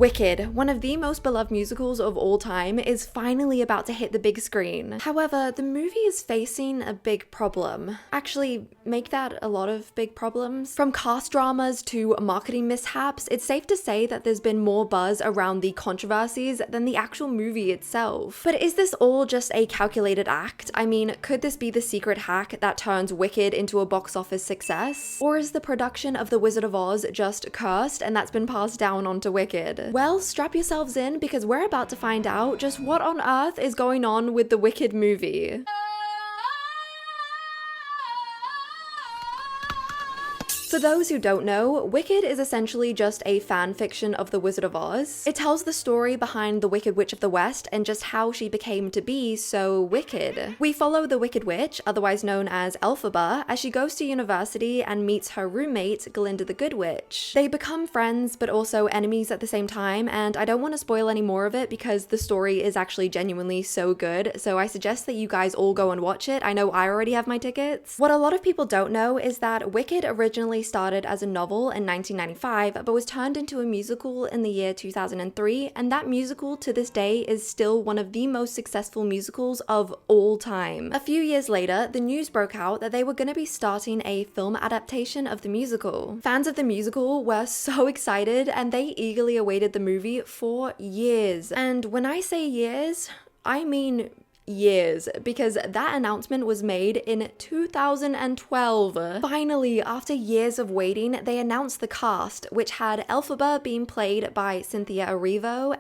Wicked, one of the most beloved musicals of all time, is finally about to hit the big screen. However, the movie is facing a big problem. Actually, make that a lot of big problems. From cast dramas to marketing mishaps, it's safe to say that there's been more buzz around the controversies than the actual movie itself. But is this all just a calculated act? I mean, could this be the secret hack that turns Wicked into a box office success? Or is the production of The Wizard of Oz just cursed and that's been passed down onto Wicked? Well, strap yourselves in because we're about to find out just what on earth is going on with the Wicked movie. For those who don't know, Wicked is essentially just a fan fiction of The Wizard of Oz. It tells the story behind the Wicked Witch of the West and just how she became to be so wicked. We follow the Wicked Witch, otherwise known as Elphaba, as she goes to university and meets her roommate, Glinda the Good Witch. They become friends but also enemies at the same time, and I don't want to spoil any more of it because the story is actually genuinely so good, so I suggest that you guys all go and watch it. I know I already have my tickets. What a lot of people don't know is that Wicked originally started as a novel in 1995 but was turned into a musical in the year 2003, and that musical to this day is still one of the most successful musicals of all time. A few years later, the news broke out that they were going to be starting a film adaptation of the musical. Fans of the musical were so excited and they eagerly awaited the movie for years. And when I say years, I mean years, because that announcement was made in 2012. Finally, after years of waiting, they announced the cast, which had Elphaba being played by Cynthia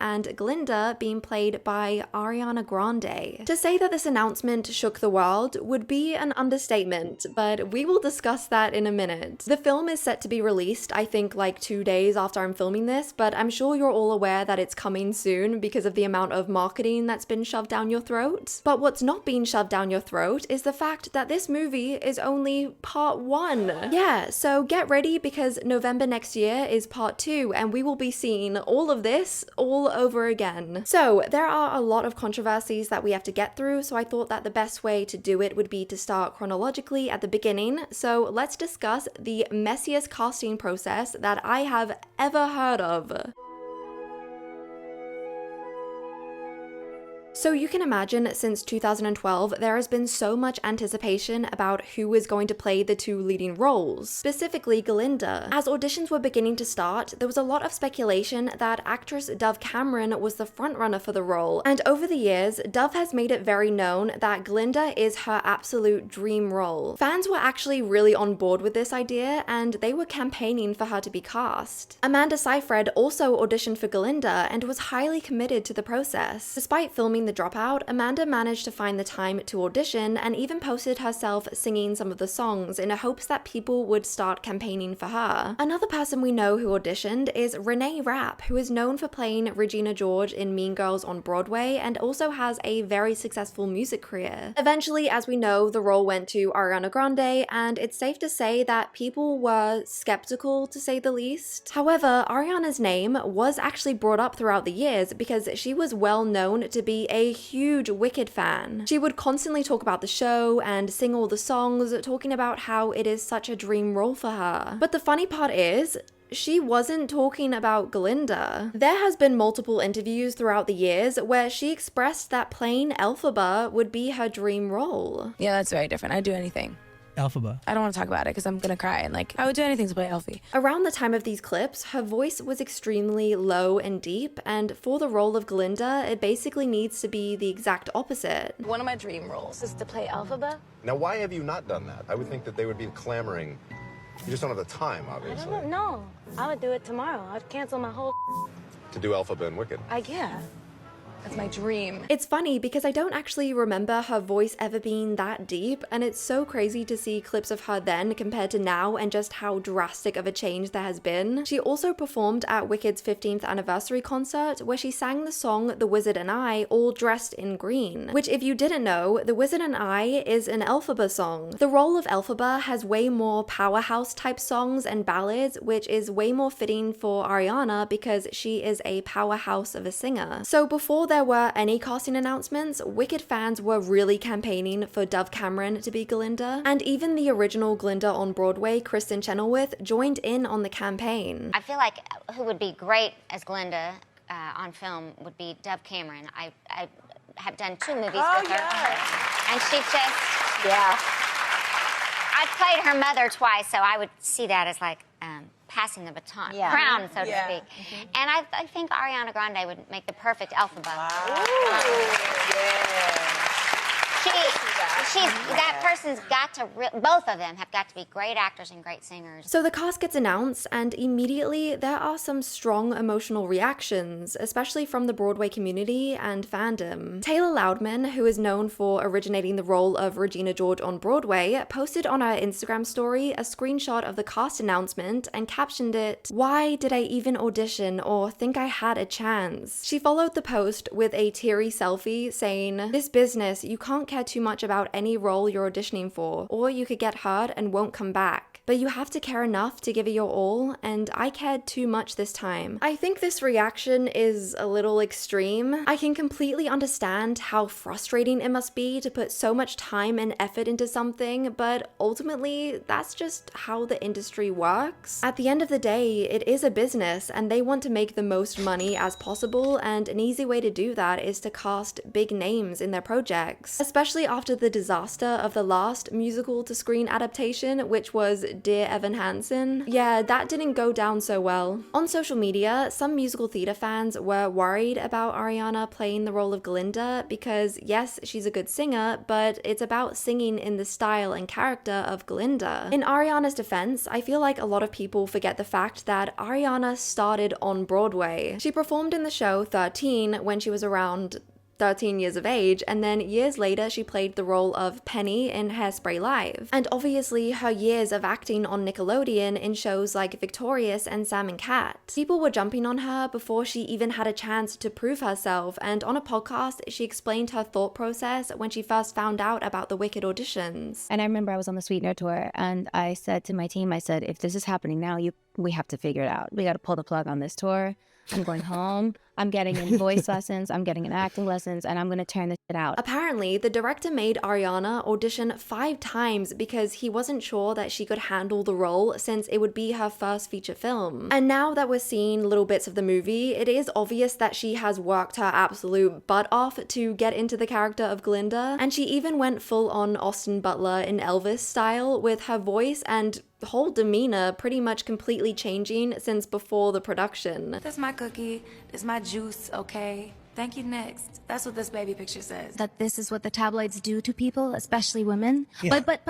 and Glinda being played by Ariana Grande. To say that this announcement shook the world would be an understatement, but we will discuss that in a minute. The film is set to be released, I think like 2 days after I'm filming this, but I'm sure you're all aware that it's coming soon because of the amount of marketing that's been shoved down your throat. But what's not being shoved down your throat is the fact that this movie is only part 1. Yeah, so get ready because November next year is part 2 and we will be seeing all of this all over again. So there are a lot of controversies that we have to get through, so I thought that the best way to do it would be to start chronologically at the beginning. So let's discuss the messiest casting process that I have ever heard of. So you can imagine since 2012, there has been so much anticipation about who is going to play the 2 leading roles, specifically Glinda. As auditions were beginning to start, there was a lot of speculation that actress Dove Cameron was the frontrunner for the role, and over the years, Dove has made it very known that Glinda is her absolute dream role. Fans were actually really on board with this idea, and they were campaigning for her to be cast. Amanda Seyfried also auditioned for Glinda and was highly committed to the process. Despite filming The Dropout, Amanda managed to find the time to audition and even posted herself singing some of the songs in hopes that people would start campaigning for her. Another person we know who auditioned is Renee Rapp, who is known for playing Regina George in Mean Girls on Broadway and also has a very successful music career. Eventually, as we know, the role went to Ariana Grande, and it's safe to say that people were skeptical to say the least. However, Ariana's name was actually brought up throughout the years because she was well known to be a huge Wicked fan. She would constantly talk about the show and sing all the songs, talking about how it is such a dream role for her. But the funny part is, she wasn't talking about Glinda. There has been multiple interviews throughout the years where she expressed that playing Elphaba would be her dream role. Yeah, that's very different. I'd do anything. Elphaba. I don't want to talk about it because I'm gonna cry, and I would do anything to play Elfie. Around the time of these clips, her voice was extremely low and deep, and for the role of Glinda, it basically needs to be the exact opposite. One of my dream roles is to play Elphaba. Now, why have you not done that? I would think that they would be clamoring. You just don't have the time, obviously. I don't know. I would do it tomorrow. I'd cancel my whole To do Elphaba and Wicked. Yeah. That's my dream. It's funny because I don't actually remember her voice ever being that deep, and it's so crazy to see clips of her then compared to now and just how drastic of a change there has been. She also performed at Wicked's 15th anniversary concert where she sang the song The Wizard and I all dressed in green, which if you didn't know, The Wizard and I is an Elphaba song. The role of Elphaba has way more powerhouse type songs and ballads, which is way more fitting for Ariana because she is a powerhouse of a singer. So before there were any casting announcements, Wicked fans were really campaigning for Dove Cameron to be Glinda, and even the original Glinda on Broadway, Kristen Chenoweth, joined in on the campaign. I feel like who would be great as Glinda, on film would be Dove Cameron. I have done 2 movies with her. And she just... Yeah. I've played her mother twice, so I would see that as like passing the baton, crown, so to speak. And I think Ariana Grande would make the perfect Elphaba. That person's got to, both of them have got to be great actors and great singers. So the cast gets announced, and immediately there are some strong emotional reactions, especially from the Broadway community and fandom. Taylor Loudman, who is known for originating the role of Regina George on Broadway, posted on her Instagram story a screenshot of the cast announcement and captioned it, "Why did I even audition or think I had a chance?" She followed the post with a teary selfie saying, "This business, you can't care too much about any role you're auditioning for, or you could get hurt and won't come back. But you have to care enough to give it your all, and I cared too much this time." I think this reaction is a little extreme. I can completely understand how frustrating it must be to put so much time and effort into something, but ultimately, that's just how the industry works. At the end of the day, it is a business, and they want to make the most money as possible, and an easy way to do that is to cast big names in their projects. Especially after the disaster of the last musical-to-screen adaptation, which was Dear Evan Hansen. Yeah, that didn't go down so well. On social media, some musical theater fans were worried about Ariana playing the role of Glinda because, yes, she's a good singer, but it's about singing in the style and character of Glinda. In Ariana's defense, I feel like a lot of people forget the fact that Ariana started on Broadway. She performed in the show 13 when she was around 13 years of age, and then years later she played the role of Penny in Hairspray Live. And obviously her years of acting on Nickelodeon in shows like Victorious and Sam and Cat. People were jumping on her before she even had a chance to prove herself, and on a podcast she explained her thought process when she first found out about the Wicked auditions. And I remember I was on the Sweetener tour, and I said to my team, I said, if this is happening now, we have to figure it out. We got to pull the plug on this tour. I'm going home. I'm getting in voice lessons. I'm getting in acting lessons, and I'm going to turn this shit out. Apparently, the director made Ariana audition 5 times because he wasn't sure that she could handle the role since it would be her first feature film. And now that we're seeing little bits of the movie, it is obvious that she has worked her absolute butt off to get into the character of Glinda. And she even went full on Austin Butler in Elvis style with her voice and whole demeanor pretty much completely changing since before the production. That's my cookie. That's my juice, okay? Thank you, next. That's what this baby picture says. That this is what the tabloids do to people, especially women. Yeah. But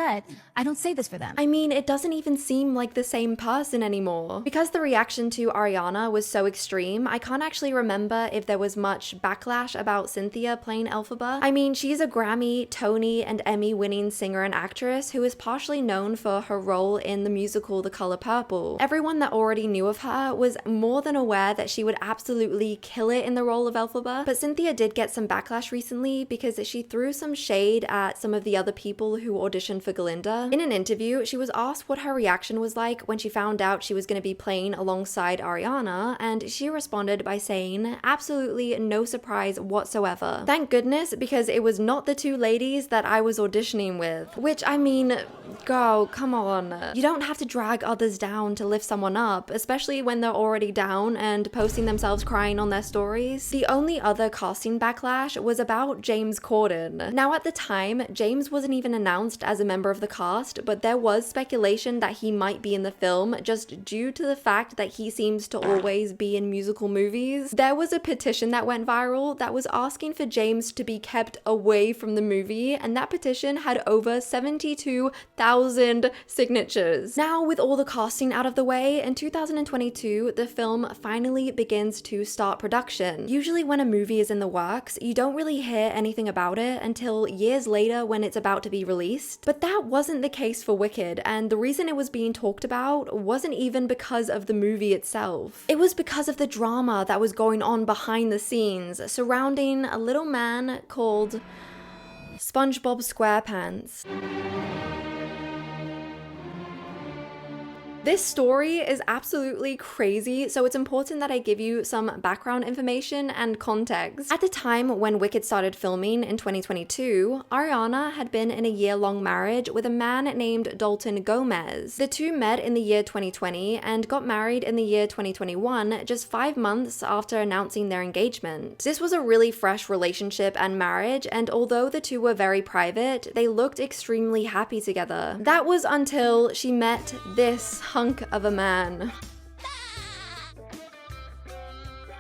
I don't say this for them. I mean, it doesn't even seem like the same person anymore. Because the reaction to Ariana was so extreme, I can't actually remember if there was much backlash about Cynthia playing Elphaba. I mean, she's a Grammy, Tony, and Emmy winning singer and actress who is partially known for her role in the musical The Color Purple. Everyone that already knew of her was more than aware that she would absolutely kill it in the role of Elphaba. But Cynthia did get some backlash recently because she threw some shade at some of the other people who auditioned for Glinda. In an interview, she was asked what her reaction was like when she found out she was going to be playing alongside Ariana, and she responded by saying, "Absolutely no surprise whatsoever. Thank goodness, because it was not the 2 ladies that I was auditioning with." Which, I mean, girl, come on. You don't have to drag others down to lift someone up, especially when they're already down and posting themselves crying on their stories. The only other casting backlash was about James Corden. Now at the time, James wasn't even announced as a member of the cast, but there was speculation that he might be in the film just due to the fact that he seems to always be in musical movies. There was a petition that went viral that was asking for James to be kept away from the movie, and that petition had over 72,000 signatures. Now with all the casting out of the way, in 2022, the film finally begins to start production. Usually when a movie is in the works, you don't really hear anything about it until years later when it's about to be released. But that wasn't the case for Wicked, and the reason it was being talked about wasn't even because of the movie itself. It was because of the drama that was going on behind the scenes surrounding a little man called SpongeBob SquarePants. This story is absolutely crazy, so it's important that I give you some background information and context. At the time when Wicked started filming in 2022, Ariana had been in a year-long marriage with a man named Dalton Gomez. The two met in the year 2020 and got married in the year 2021, just 5 months after announcing their engagement. This was a really fresh relationship and marriage, and although the two were very private, they looked extremely happy together. That was until she met this hunk of a man.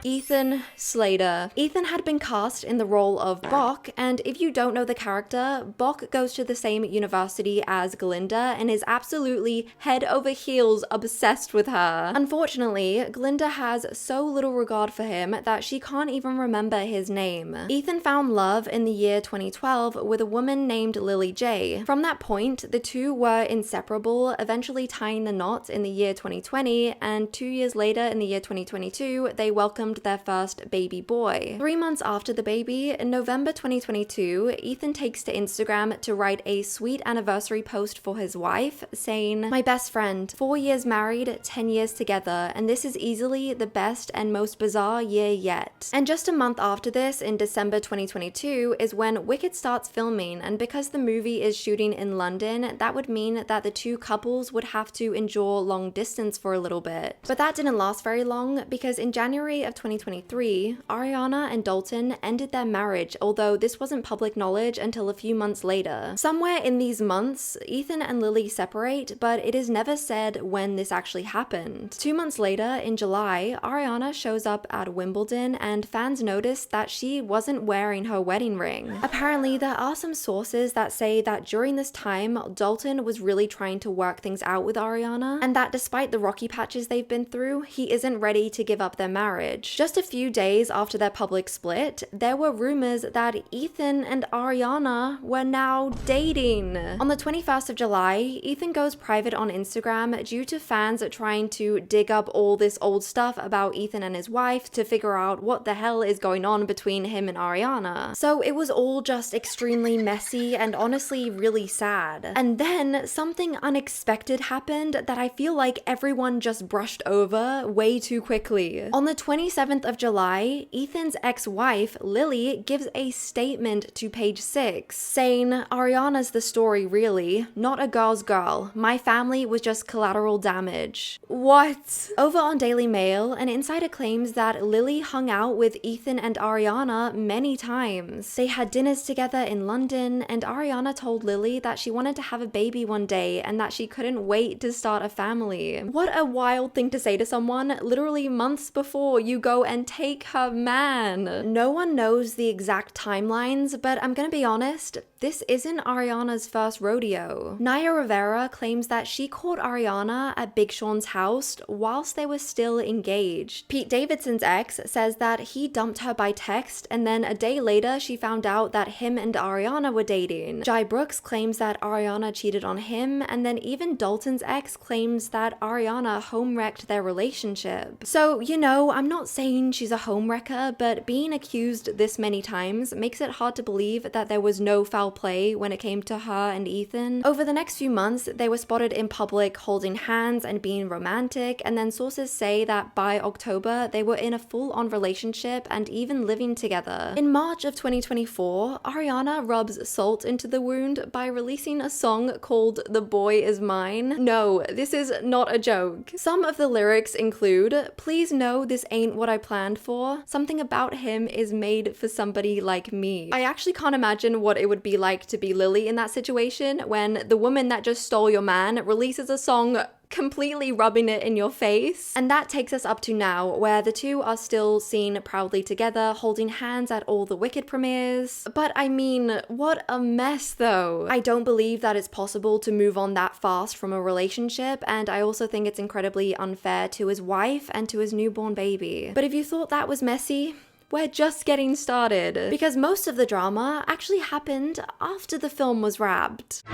Ethan Slater. Ethan had been cast in the role of Bok, and if you don't know the character, Bok goes to the same university as Glinda and is absolutely head over heels obsessed with her. Unfortunately, Glinda has so little regard for him that she can't even remember his name. Ethan found love in the year 2012 with a woman named Lily J. From that point, the two were inseparable, eventually tying the knot in the year 2020, and 2 years later in the year 2022, they welcomed their first baby boy. 3 months after the baby, in November 2022, Ethan takes to Instagram to write a sweet anniversary post for his wife, saying, "My best friend, 4 years married, 10 years together, and this is easily the best and most bizarre year yet." And just a month after this, in December 2022, is when Wicked starts filming, and because the movie is shooting in London, that would mean that the two couples would have to endure long distance for a little bit. But that didn't last very long, because in January of 2023, Ariana and Dalton ended their marriage, although this wasn't public knowledge until a few months later. Somewhere in these months, Ethan and Lily separate, but it is never said when this actually happened. 2 months later, in July, Ariana shows up at Wimbledon and fans noticed that she wasn't wearing her wedding ring. Apparently, there are some sources that say that during this time, Dalton was really trying to work things out with Ariana, and that despite the rocky patches they've been through, he isn't ready to give up their marriage. Just a few days after their public split, there were rumors that Ethan and Ariana were now dating. On the 21st of July, Ethan goes private on Instagram due to fans trying to dig up all this old stuff about Ethan and his wife to figure out what the hell is going on between him and Ariana. So it was all just extremely messy and honestly really sad. And then something unexpected happened that I feel like everyone just brushed over way too quickly. On the 27th of July, Ethan's ex-wife, Lily, gives a statement to Page 6, saying, "Ariana's the story really, not a girl's girl. My family was just collateral damage." What? Over on Daily Mail, an insider claims that Lily hung out with Ethan and Ariana many times. They had dinners together in London, and Ariana told Lily that she wanted to have a baby one day and that she couldn't wait to start a family. What a wild thing to say to someone literally months before you go and take her man. No one knows the exact timelines, but I'm gonna be honest, this isn't Ariana's first rodeo. Naya Rivera claims that she caught Ariana at Big Sean's house whilst they were still engaged. Pete Davidson's ex says that he dumped her by text, and then a day later she found out that him and Ariana were dating. Jai Brooks claims that Ariana cheated on him, and then even Dalton's ex claims that Ariana home-wrecked their relationship. So, you know, I'm not saying she's a homewrecker, but being accused this many times makes it hard to believe that there was no foul play when it came to her and Ethan. Over the next few months, they were spotted in public holding hands and being romantic, and then sources say that by October, they were in a full-on relationship and even living together. In March of 2024, Ariana rubs salt into the wound by releasing a song called "The Boy Is Mine." No, this is not a joke. Some of the lyrics include, "Please know this ain't what I planned for. Something about him is made for somebody like me." I actually can't imagine what it would be like to be Lily in that situation when the woman that just stole your man releases a song completely rubbing it in your face. And that takes us up to now, where the two are still seen proudly together, holding hands at all the Wicked premieres. But I mean, what a mess though. I don't believe that it's possible to move on that fast from a relationship, and I also think it's incredibly unfair to his wife and to his newborn baby. But if you thought that was messy, we're just getting started, because most of the drama actually happened after the film was wrapped.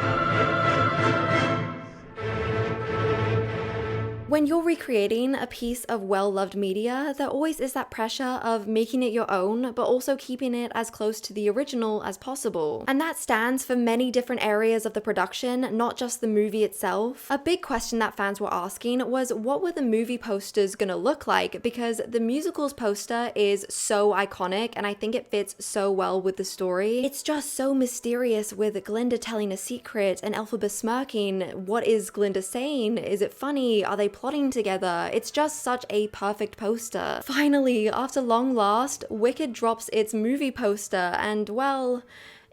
When you're recreating a piece of well-loved media, there always is that pressure of making it your own, but also keeping it as close to the original as possible. And that stands for many different areas of the production, not just the movie itself. A big question that fans were asking was, what were the movie posters gonna look like? Because the musical's poster is so iconic, and I think it fits so well with the story. It's just so mysterious, with Glinda telling a secret and Elphaba smirking. What is Glinda saying? Is it funny? Are they plotting together? It's just such a perfect poster. Finally, after long last, Wicked drops its movie poster, and well,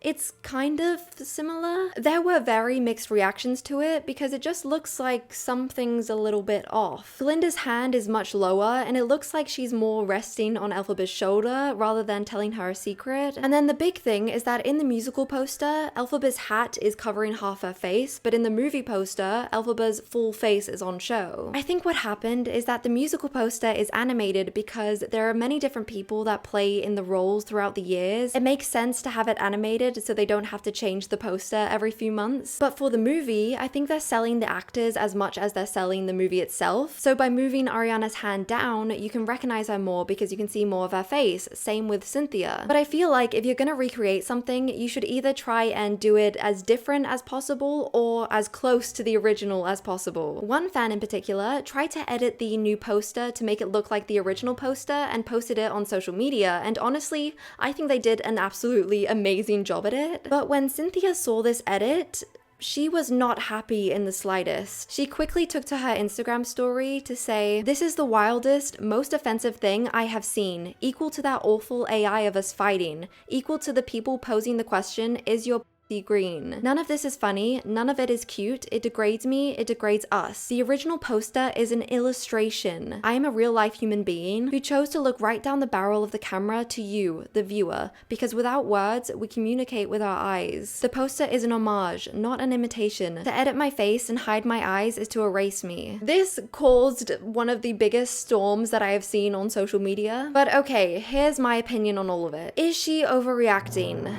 it's kind of similar. There were very mixed reactions to it because it just looks like something's a little bit off. Glinda's hand is much lower and it looks like she's more resting on Elphaba's shoulder rather than telling her a secret. And then the big thing is that in the musical poster, Elphaba's hat is covering half her face, but in the movie poster, Elphaba's full face is on show. I think what happened is that the musical poster is animated because there are many different people that play in the roles throughout the years. It makes sense to have it animated so they don't have to change the poster every few months. But for the movie, I think they're selling the actors as much as they're selling the movie itself. So by moving Ariana's hand down, you can recognize her more because you can see more of her face. Same with Cynthia. But I feel like if you're gonna recreate something, you should either try and do it as different as possible or as close to the original as possible. One fan in particular tried to edit the new poster to make it look like the original poster and posted it on social media, and honestly, I think they did an absolutely amazing job at it. But when Cynthia saw this edit, she was not happy in the slightest. She quickly took to her Instagram story to say, "This is the wildest, most offensive thing I have seen, equal to that awful AI of us fighting, equal to the people posing the question, is your green. None of this is funny, none of it is cute, it degrades me, it degrades us. The original poster is an illustration. I am a real-life human being who chose to look right down the barrel of the camera to you, the viewer, because without words, we communicate with our eyes. The poster is an homage, not an imitation. To edit my face and hide my eyes is to erase me." This caused one of the biggest storms that I have seen on social media. But okay, here's my opinion on all of it. Is she overreacting?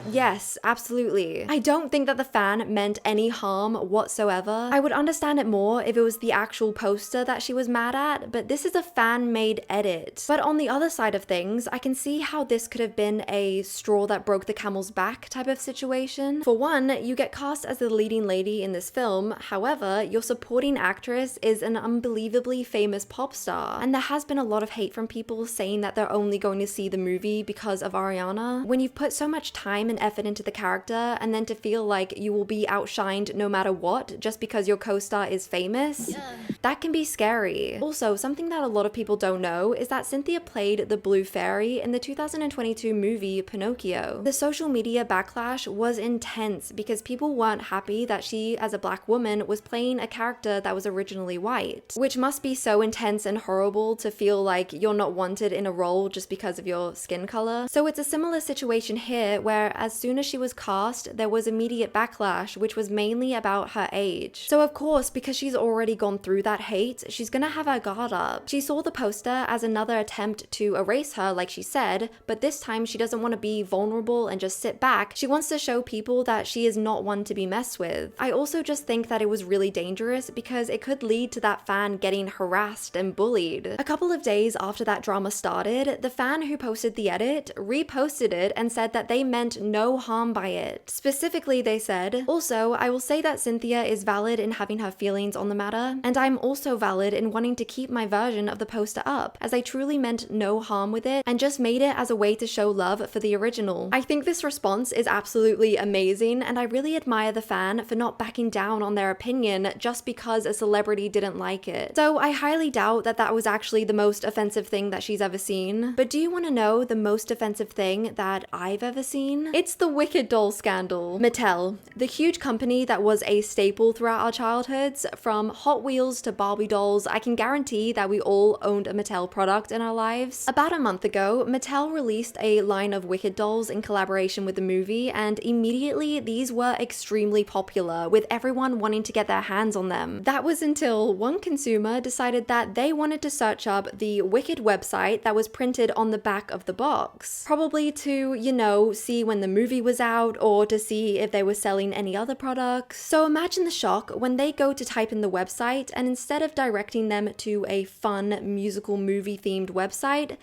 Yes, absolutely. I don't think that the fan meant any harm whatsoever. I would understand it more if it was the actual poster that she was mad at, but this is a fan-made edit. But on the other side of things, I can see how this could have been a straw that broke the camel's back type of situation. For one, you get cast as the leading lady in this film, however, your supporting actress is an unbelievably famous pop star, and there has been a lot of hate from people saying that they're only going to see the movie because of Ariana. When you've put so much time and effort into the character, and then to feel like you will be outshined no matter what just because your co-star is famous, that can be scary. Also, something that a lot of people don't know is that Cynthia played the Blue Fairy in the 2022 movie Pinocchio. The social media backlash was intense because people weren't happy that she, as a black woman, was playing a character that was originally white, which must be so intense and horrible to feel like you're not wanted in a role just because of your skin color. So it's a similar situation here where as soon as she was cast, there was immediate backlash, which was mainly about her age. So of course, because she's already gone through that hate, she's gonna have her guard up. She saw the poster as another attempt to erase her, like she said, but this time she doesn't want to be vulnerable and just sit back. She wants to show people that she is not one to be messed with. I also just think that it was really dangerous because it could lead to that fan getting harassed and bullied. A couple of days after that drama started, the fan who posted the edit reposted it and said that they meant no harm by it. Specifically, they said, "Also, I will say that Cynthia is valid in having her feelings on the matter, and I'm also valid in wanting to keep my version of the poster up, as I truly meant no harm with it and just made it as a way to show love for the original." I think this response is absolutely amazing, and I really admire the fan for not backing down on their opinion just because a celebrity didn't like it. So I highly doubt that that was actually the most offensive thing that she's ever seen. But do you want to know the most offensive thing that I've ever seen? It's the Wicked doll scandal. Mattel, the huge company that was a staple throughout our childhoods, from Hot Wheels to Barbie dolls, I can guarantee that we all owned a Mattel product in our lives. About a month ago, Mattel released a line of Wicked dolls in collaboration with the movie, and immediately these were extremely popular, with everyone wanting to get their hands on them. That was until one consumer decided that they wanted to search up the Wicked website that was printed on the back of the box. Probably to, you know, see when the movie was out or to see if they were selling any other products. So imagine the shock when they go to type in the website, and instead of directing them to a fun musical movie themed website,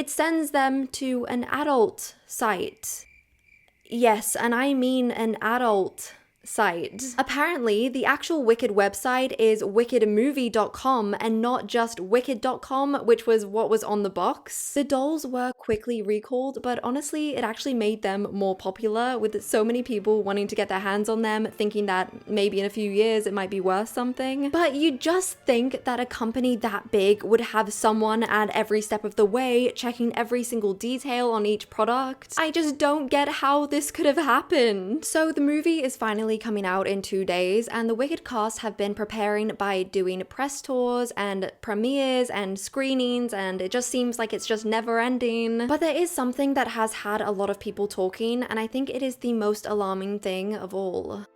it sends them to an adult site. Yes, and I mean an adult site. Apparently, the actual Wicked website is wickedmovie.com and not just wicked.com, which was what was on the box. The dolls were quickly recalled, but honestly, it actually made them more popular, with so many people wanting to get their hands on them, thinking that maybe in a few years it might be worth something. But you just think that a company that big would have someone at every step of the way checking every single detail on each product. I just don't get how this could have happened. So the movie is finally coming out in 2 days, and the Wicked cast have been preparing by doing press tours and premieres and screenings, and it just seems like it's just never ending. But there is something that has had a lot of people talking, and I think it is the most alarming thing of all.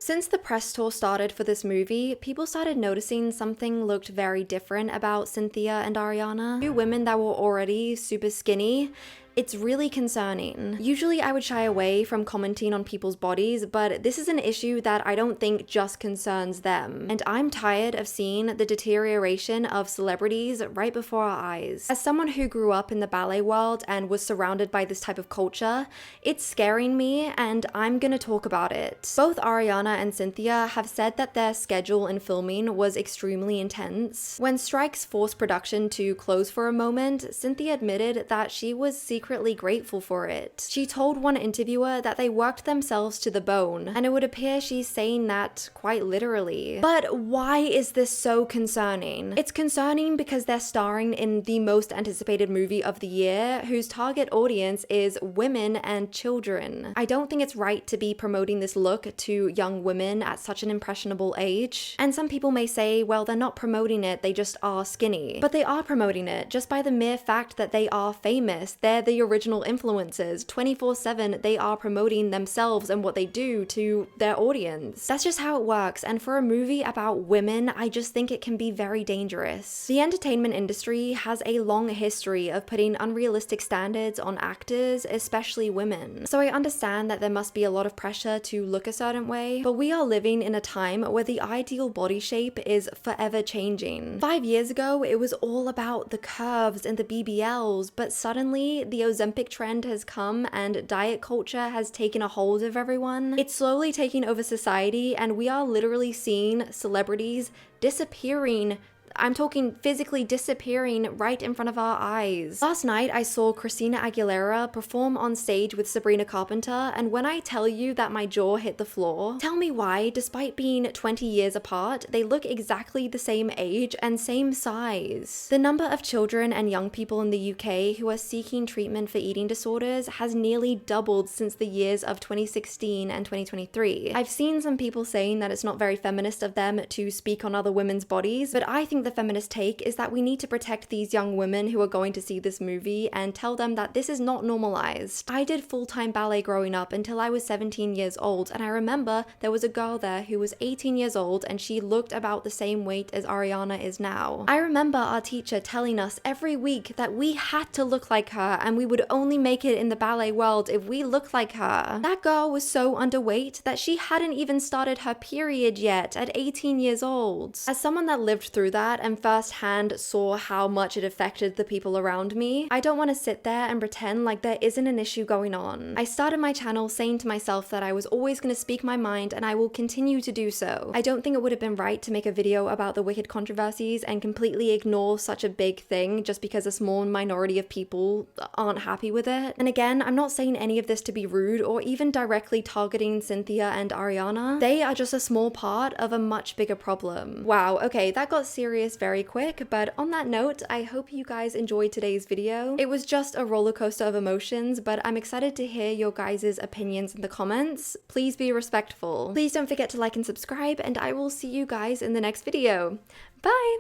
Since the press tour started for this movie, people started noticing something looked very different about Cynthia and Ariana. Two women that were already super skinny. It's really concerning. Usually I would shy away from commenting on people's bodies, but this is an issue that I don't think just concerns them. And I'm tired of seeing the deterioration of celebrities right before our eyes. As someone who grew up in the ballet world and was surrounded by this type of culture, it's scaring me, and I'm gonna talk about it. Both Ariana and Cynthia have said that their schedule in filming was extremely intense. When strikes forced production to close for a moment, Cynthia admitted that she was secretly grateful for it. She told one interviewer that they worked themselves to the bone, and it would appear she's saying that quite literally. But why is this so concerning? It's concerning because they're starring in the most anticipated movie of the year, whose target audience is women and children. I don't think it's right to be promoting this look to young women at such an impressionable age. And some people may say, well, they're not promoting it, they just are skinny. But they are promoting it just by the mere fact that they are famous. They're the original influencers. 24/7 they are promoting themselves and what they do to their audience. That's just how it works, and for a movie about women, I just think it can be very dangerous. The entertainment industry has a long history of putting unrealistic standards on actors, especially women. So I understand that there must be a lot of pressure to look a certain way, but we are living in a time where the ideal body shape is forever changing. 5 years ago, it was all about the curves and the BBLs, but suddenly the Ozempic trend has come and diet culture has taken a hold of everyone. It's slowly taking over society, and we are literally seeing celebrities disappearing. I'm talking physically disappearing right in front of our eyes. Last night, I saw Christina Aguilera perform on stage with Sabrina Carpenter, and when I tell you that my jaw hit the floor, tell me why, despite being 20 years apart, they look exactly the same age and same size. The number of children and young people in the UK who are seeking treatment for eating disorders has nearly doubled since the years of 2016 and 2023. I've seen some people saying that it's not very feminist of them to speak on other women's bodies, but I think the feminist take is that we need to protect these young women who are going to see this movie and tell them that this is not normalized. I did full-time ballet growing up until I was 17 years old, and I remember there was a girl there who was 18 years old and she looked about the same weight as Ariana is now. I remember our teacher telling us every week that we had to look like her and we would only make it in the ballet world if we looked like her. That girl was so underweight that she hadn't even started her period yet at 18 years old. As someone that lived through that and firsthand saw how much it affected the people around me, I don't want to sit there and pretend like there isn't an issue going on. I started my channel saying to myself that I was always going to speak my mind, and I will continue to do so. I don't think it would have been right to make a video about the Wicked controversies and completely ignore such a big thing just because a small minority of people aren't happy with it. And again, I'm not saying any of this to be rude or even directly targeting Cynthia and Ariana. They are just a small part of a much bigger problem. Wow, okay, that got serious very quick, but on that note, I hope you guys enjoyed today's video. It was just a roller coaster of emotions, but I'm excited to hear your guys' opinions in the comments. Please be respectful. Please don't forget to like and subscribe, and I will see you guys in the next video. Bye!